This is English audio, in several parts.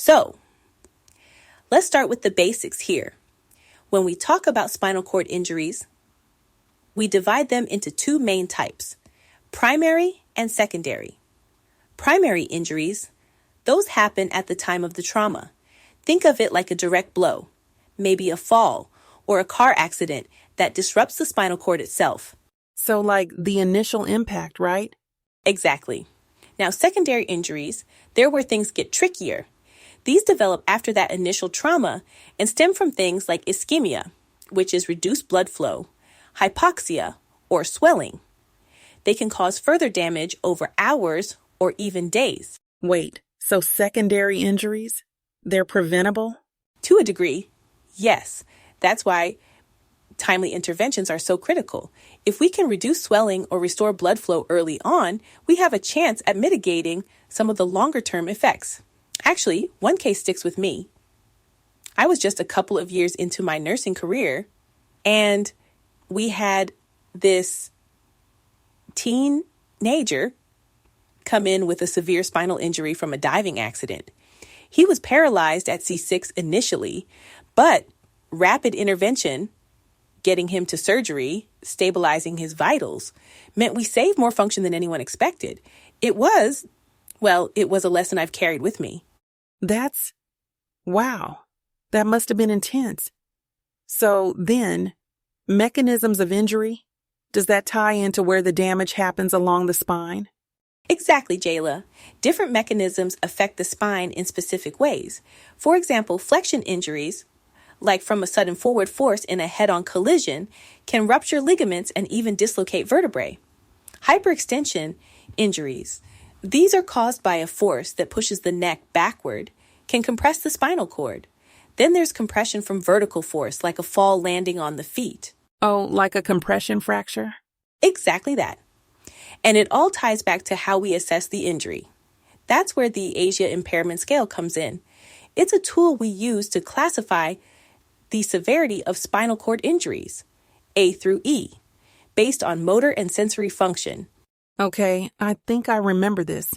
So, let's start with the basics here. When we talk about spinal cord injuries, we divide them into two main types, primary and secondary. Primary injuries, those happen at the time of the trauma. Think of it like a direct blow, maybe a fall or a car accident that disrupts the spinal cord itself. So like the initial impact, right? Exactly. Now, secondary injuries, they're where things get trickier. These develop after that initial trauma and stem from things like ischemia, which is reduced blood flow, hypoxia, or swelling. They can cause further damage over hours or even days. Wait, so secondary injuries, they're preventable? To a degree, yes. That's why timely interventions are so critical. If we can reduce swelling or restore blood flow early on, we have a chance at mitigating some of the longer-term effects. Actually, one case sticks with me. I was just a couple of years into my nursing career, and we had this teenager come in with a severe spinal injury from a diving accident. He was paralyzed at C6 initially, but rapid intervention, getting him to surgery, stabilizing his vitals, meant we saved more function than anyone expected. It was a lesson I've carried with me. Wow, that must have been intense. So then, mechanisms of injury, does that tie into where the damage happens along the spine? Exactly, Jayla. Different mechanisms affect the spine in specific ways. For example, flexion injuries, like from a sudden forward force in a head-on collision, can rupture ligaments and even dislocate vertebrae. Hyperextension injuries, these are caused by a force that pushes the neck backward, can compress the spinal cord. Then there's compression from vertical force, like a fall landing on the feet. Oh, like a compression fracture? Exactly that. And it all ties back to how we assess the injury. That's where the ASIA impairment scale comes in. It's a tool we use to classify the severity of spinal cord injuries, A through E, based on motor and sensory function. Okay, I think I remember this.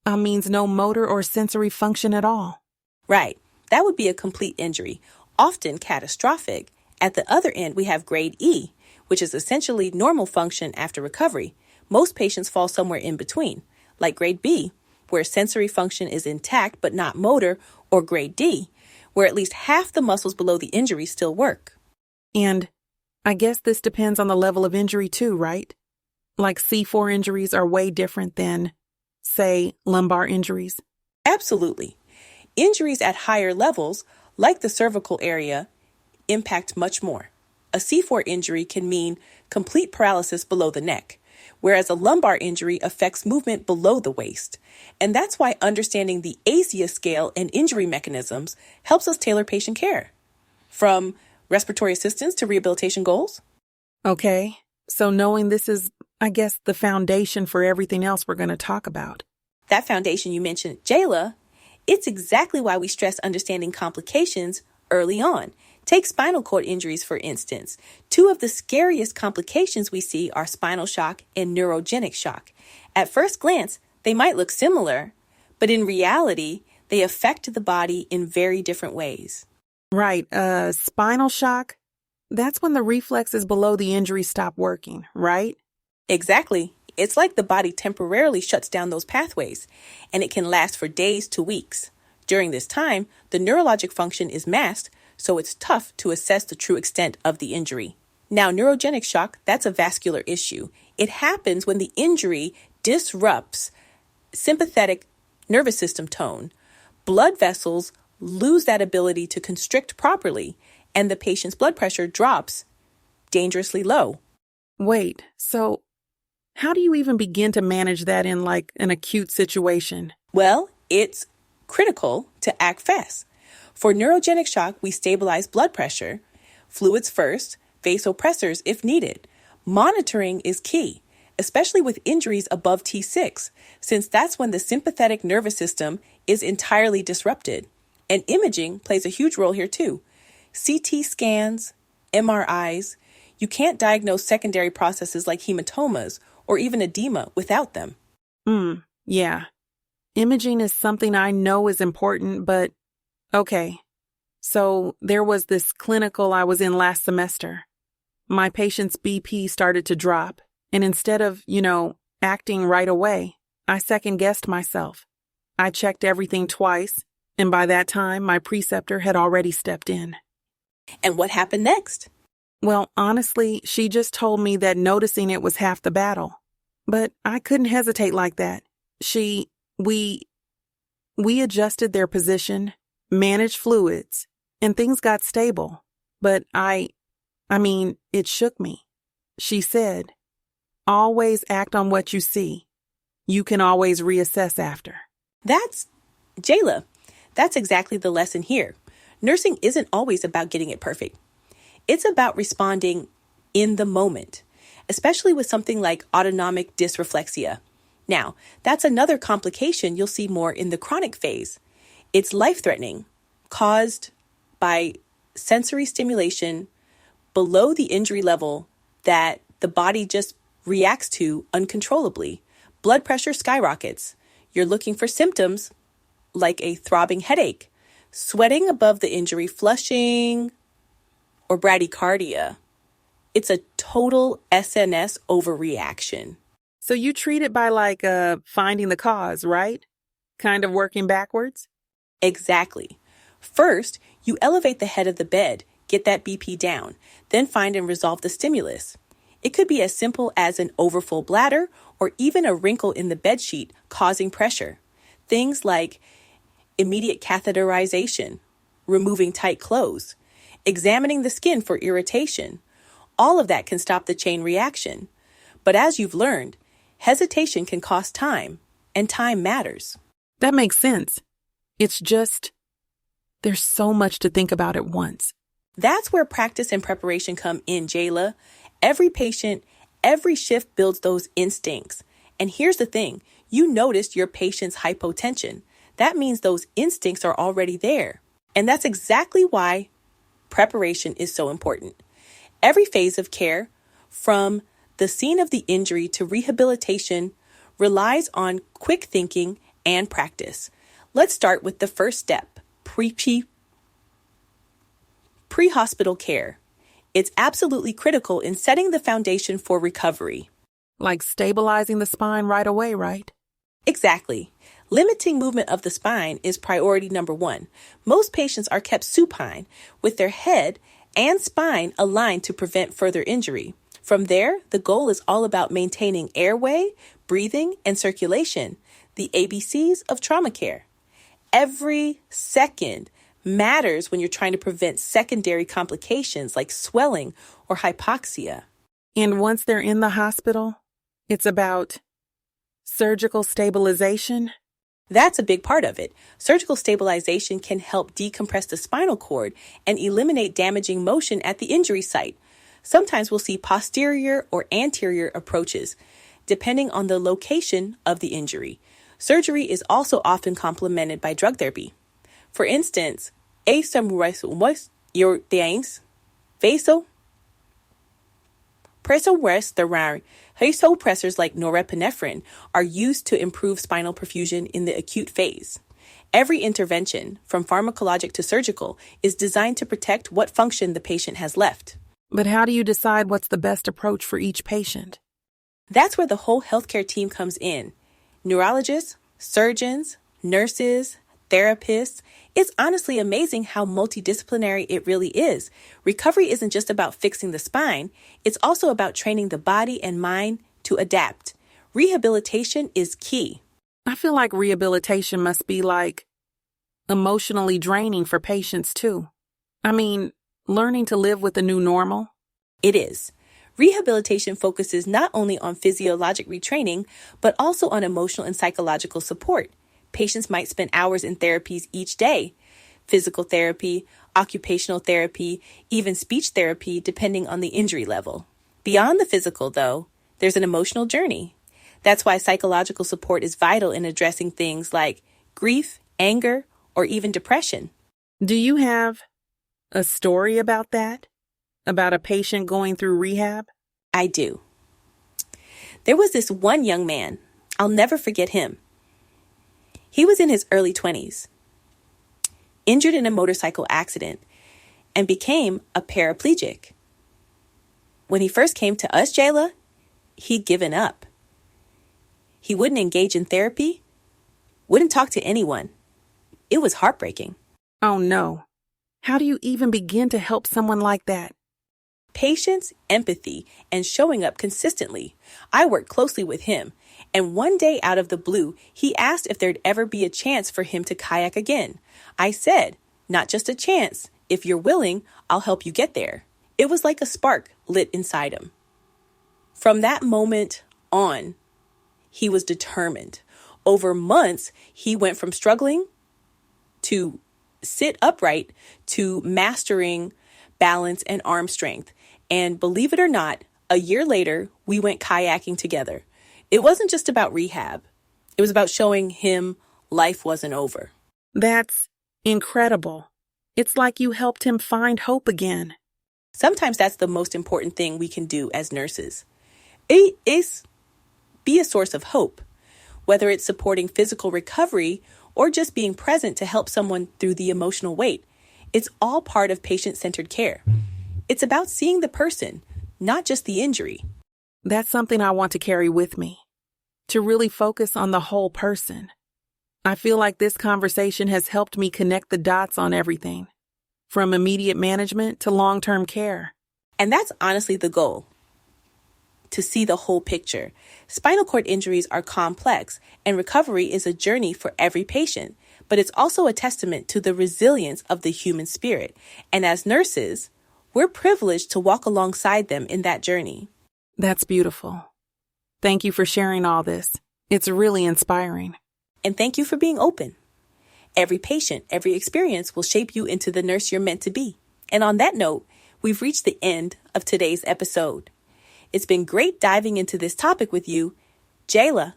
Means no motor or sensory function at all. Right. That would be a complete injury, often catastrophic. At the other end, we have grade E, which is essentially normal function after recovery. Most patients fall somewhere in between, like grade B, where sensory function is intact but not motor, or grade D, where at least half the muscles below the injury still work. And I guess this depends on the level of injury too, right? Like C4 injuries are way different than, say, lumbar injuries. Absolutely. Injuries at higher levels, like the cervical area, impact much more. A C4 injury can mean complete paralysis below the neck, whereas a lumbar injury affects movement below the waist. And that's why understanding the ASIA scale and injury mechanisms helps us tailor patient care, from respiratory assistance to rehabilitation goals. Okay, so knowing this is, I guess, the foundation for everything else we're going to talk about. That foundation you mentioned, Jayla, it's exactly why we stress understanding complications early on. Take spinal cord injuries, for instance. Two of the scariest complications we see are spinal shock and neurogenic shock. At first glance, they might look similar, but in reality, they affect the body in very different ways. Right, spinal shock, that's when the reflexes below the injury stop working, right? Exactly. It's like the body temporarily shuts down those pathways, and it can last for days to weeks. During this time, the neurologic function is masked, so it's tough to assess the true extent of the injury. Now, neurogenic shock, that's a vascular issue. It happens when the injury disrupts sympathetic nervous system tone. Blood vessels lose that ability to constrict properly, and the patient's blood pressure drops dangerously low. Wait, so how do you even begin to manage that in like an acute situation? Well, it's critical to act fast. For neurogenic shock, we stabilize blood pressure, fluids first, vasopressors if needed. Monitoring is key, especially with injuries above T6, since that's when the sympathetic nervous system is entirely disrupted. And imaging plays a huge role here too. CT scans, MRIs, you can't diagnose secondary processes like hematomas or even edema without them. Yeah. Imaging is something I know is important, but okay. So there was this clinical I was in last semester. My patient's BP started to drop, and instead of, acting right away, I second-guessed myself. I checked everything twice, and by that time, my preceptor had already stepped in. And what happened next? Well, honestly, she just told me that noticing it was half the battle. But I couldn't hesitate like that. We adjusted their position, managed fluids, and things got stable. But it shook me. She said, always act on what you see. You can always reassess after. Jayla, that's exactly the lesson here. Nursing isn't always about getting it perfect. It's about responding in the moment, especially with something like autonomic dysreflexia. Now, that's another complication you'll see more in the chronic phase. It's life-threatening, caused by sensory stimulation below the injury level that the body just reacts to uncontrollably. Blood pressure skyrockets. You're looking for symptoms like a throbbing headache, sweating above the injury, flushing, or bradycardia. It's a total SNS overreaction. So you treat it by finding the cause, right? Kind of working backwards? Exactly. First, you elevate the head of the bed, get that BP down, then find and resolve the stimulus. It could be as simple as an overfull bladder or even a wrinkle in the bedsheet causing pressure. Things like immediate catheterization, removing tight clothes, examining the skin for irritation. All of that can stop the chain reaction. But as you've learned, hesitation can cost time, and time matters. That makes sense. It's just, there's so much to think about at once. That's where practice and preparation come in, Jayla. Every patient, every shift builds those instincts. And here's the thing, you noticed your patient's hypotension. That means those instincts are already there. And that's exactly why preparation is so important. Every phase of care, from the scene of the injury to rehabilitation, relies on quick thinking and practice. Let's start with the first step, pre-hospital care. It's absolutely critical in setting the foundation for recovery. Like stabilizing the spine right away, right? Exactly. Limiting movement of the spine is priority number one. Most patients are kept supine, with their head and spine aligned to prevent further injury. From there, the goal is all about maintaining airway, breathing, and circulation, the ABCs of trauma care. Every second matters when you're trying to prevent secondary complications like swelling or hypoxia. And once they're in the hospital, it's about surgical stabilization. That's a big part of it. Surgical stabilization can help decompress the spinal cord and eliminate damaging motion at the injury site. Sometimes we'll see posterior or anterior approaches, depending on the location of the injury. Surgery is also often complemented by drug therapy. For instance, vasopressors like norepinephrine are used to improve spinal perfusion in the acute phase. Every intervention, from pharmacologic to surgical, is designed to protect what function the patient has left. But how do you decide what's the best approach for each patient? That's where the whole healthcare team comes in. Neurologists, surgeons, nurses, therapists. It's honestly amazing how multidisciplinary it really is. Recovery isn't just about fixing the spine. It's also about training the body and mind to adapt. Rehabilitation is key. I feel like rehabilitation must be emotionally draining for patients too. Learning to live with the new normal. It is. Rehabilitation focuses not only on physiologic retraining, but also on emotional and psychological support. Patients might spend hours in therapies each day. Physical therapy, occupational therapy, even speech therapy, depending on the injury level. Beyond the physical, though, there's an emotional journey. That's why psychological support is vital in addressing things like grief, anger, or even depression. Do you have a story about that? About a patient going through rehab? I do. There was this one young man. I'll never forget him. He was in his early 20s, injured in a motorcycle accident, and became a paraplegic. When he first came to us, Jayla, he'd given up. He wouldn't engage in therapy, wouldn't talk to anyone. It was heartbreaking. Oh no. How do you even begin to help someone like that? Patience, empathy, and showing up consistently. I worked closely with him, and one day out of the blue, he asked if there'd ever be a chance for him to kayak again. I said, not just a chance. If you're willing, I'll help you get there. It was like a spark lit inside him. From that moment on, he was determined. Over months, he went from struggling to sit upright to mastering balance and arm strength. And believe it or not, a year later, we went kayaking together. It wasn't just about rehab. It was about showing him life wasn't over. That's incredible. It's like you helped him find hope again. Sometimes that's the most important thing we can do as nurses. It is be a source of hope, whether it's supporting physical recovery or just being present to help someone through the emotional weight. It's all part of patient-centered care. It's about seeing the person, not just the injury. That's something I want to carry with me, to really focus on the whole person. I feel like this conversation has helped me connect the dots on everything, from immediate management to long-term care. And that's honestly the goal, to see the whole picture. Spinal cord injuries are complex, and recovery is a journey for every patient, but it's also a testament to the resilience of the human spirit. And as nurses, we're privileged to walk alongside them in that journey. That's beautiful. Thank you for sharing all this. It's really inspiring. And thank you for being open. Every patient, every experience will shape you into the nurse you're meant to be. And on that note, we've reached the end of today's episode. It's been great diving into this topic with you, Jayla.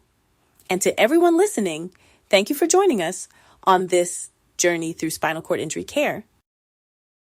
And to everyone listening, thank you for joining us on this journey through spinal cord injury care.